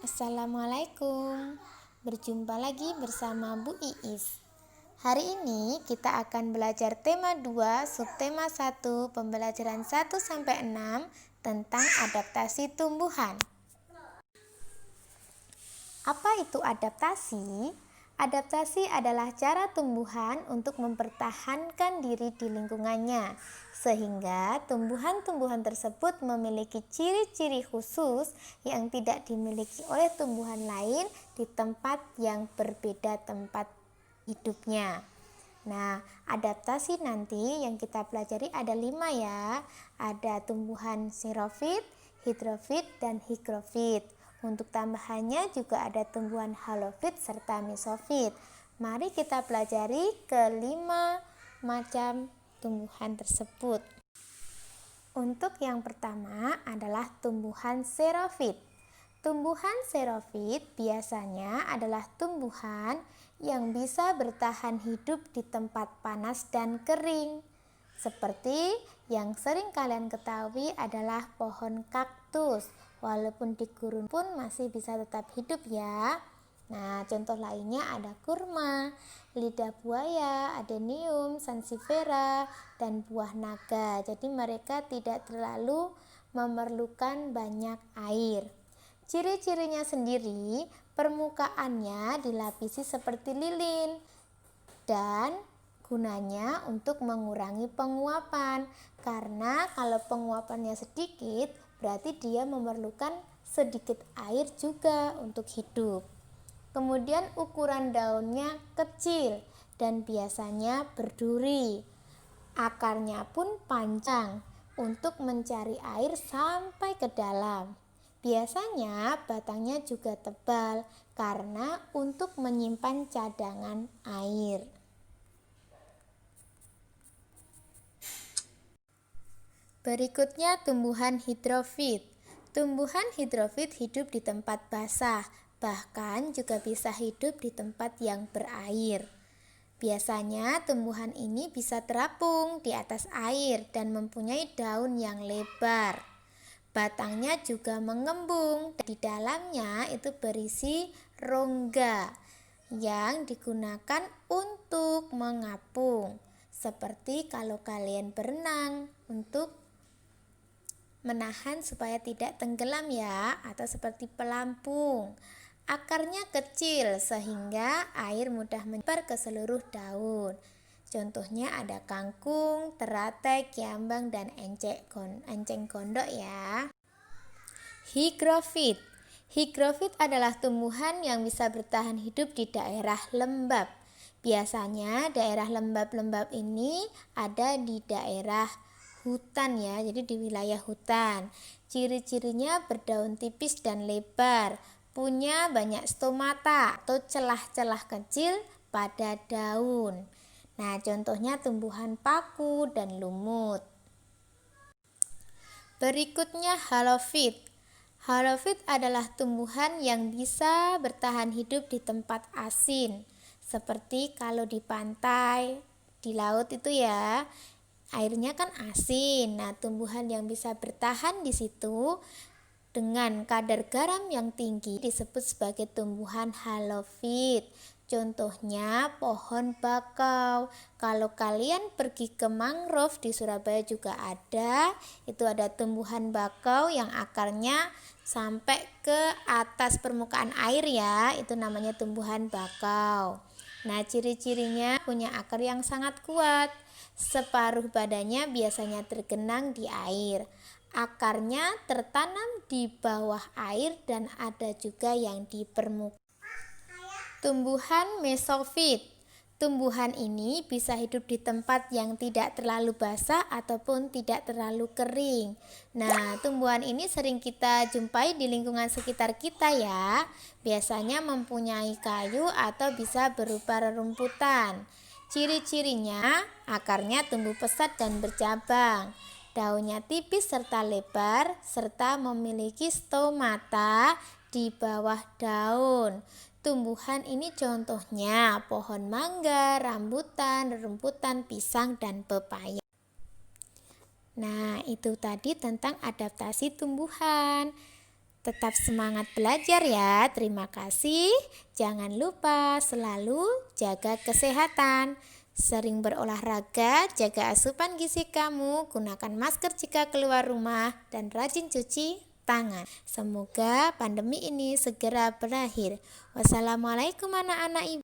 Assalamualaikum. Berjumpa lagi bersama Bu Iis. Hari ini kita akan belajar tema 2, subtema 1, pembelajaran 1 sampai 6 tentang adaptasi tumbuhan. Apa itu adaptasi? Adaptasi adalah cara tumbuhan untuk mempertahankan diri di lingkungannya, sehingga tumbuhan-tumbuhan tersebut memiliki ciri-ciri khusus yang tidak dimiliki oleh tumbuhan lain di tempat yang berbeda tempat hidupnya. Nah, adaptasi nanti yang kita pelajari ada 5 ya. Ada tumbuhan xerofit, hidrofit, dan higrofit. Untuk tambahannya juga ada tumbuhan halofit serta mesofit. Mari kita pelajari kelima macam tumbuhan tersebut. Untuk yang pertama adalah tumbuhan xerofit. Tumbuhan xerofit biasanya adalah tumbuhan yang bisa bertahan hidup di tempat panas dan kering. Seperti yang sering kalian ketahui adalah pohon kaktus. Walaupun di gurun pun masih bisa tetap hidup ya. Nah, contoh lainnya ada kurma, lidah buaya, adenium, sansevieria, dan buah naga. Jadi mereka tidak terlalu memerlukan banyak air. Ciri-cirinya sendiri, permukaannya dilapisi seperti lilin dan gunanya untuk mengurangi penguapan. Karena kalau penguapannya sedikit, berarti dia memerlukan sedikit air juga untuk hidup. Kemudian ukuran daunnya kecil dan biasanya berduri. Akarnya pun panjang untuk mencari air sampai ke dalam. Biasanya batangnya juga tebal karena untuk menyimpan cadangan air. Berikutnya tumbuhan hidrofit. Tumbuhan hidrofit hidup di tempat basah, bahkan juga bisa hidup di tempat yang berair. Biasanya tumbuhan ini bisa terapung di atas air dan mempunyai daun yang lebar. Batangnya juga mengembung. Di dalamnya itu berisi rongga yang digunakan untuk mengapung. Seperti kalau kalian berenang untuk menahan supaya tidak tenggelam ya, atau seperti pelampung. Akarnya kecil sehingga air mudah menyebar ke seluruh daun. Contohnya ada kangkung, teratai, kiambang, dan enceng gondok ya. Higrofit. Higrofit adalah tumbuhan yang bisa bertahan hidup di daerah lembab. Biasanya daerah lembab-lembab ini ada di daerah hutan ya, jadi di wilayah hutan. Ciri-cirinya berdaun tipis dan lebar, punya banyak stomata atau celah-celah kecil pada daun. Nah, contohnya tumbuhan paku dan lumut. Berikutnya halofit. Halofit adalah tumbuhan yang bisa bertahan hidup di tempat asin. Seperti kalau di pantai, di laut itu ya, airnya kan asin. Nah, tumbuhan yang bisa bertahan di situ dengan kadar garam yang tinggi disebut sebagai tumbuhan halofit. Contohnya pohon bakau. Kalau kalian pergi ke mangrove di Surabaya juga ada. Itu ada tumbuhan bakau yang akarnya sampai ke atas permukaan air ya. Itu namanya tumbuhan bakau. Nah, ciri-cirinya punya akar yang sangat kuat. Separuh badannya biasanya tergenang di air. Akarnya tertanam di bawah air dan ada juga yang di permukaan. Tumbuhan mesofit. Tumbuhan ini bisa hidup di tempat yang tidak terlalu basah ataupun tidak terlalu kering. Nah, tumbuhan ini sering kita jumpai di lingkungan sekitar kita ya. Biasanya mempunyai kayu atau bisa berupa rerumputan. Ciri-cirinya, akarnya tumbuh pesat dan bercabang. Daunnya tipis serta lebar, serta memiliki stomata di bawah daun. Tumbuhan ini contohnya pohon mangga, rambutan, rerumputan, pisang, dan pepaya. Nah, itu tadi tentang adaptasi tumbuhan. Tetap semangat belajar ya. Terima kasih. Jangan lupa selalu jaga kesehatan. Sering berolahraga, jaga asupan gizi kamu, gunakan masker jika keluar rumah, dan rajin cuci tangan. Semoga pandemi ini segera berakhir. Wassalamualaikum anak-anak ibu.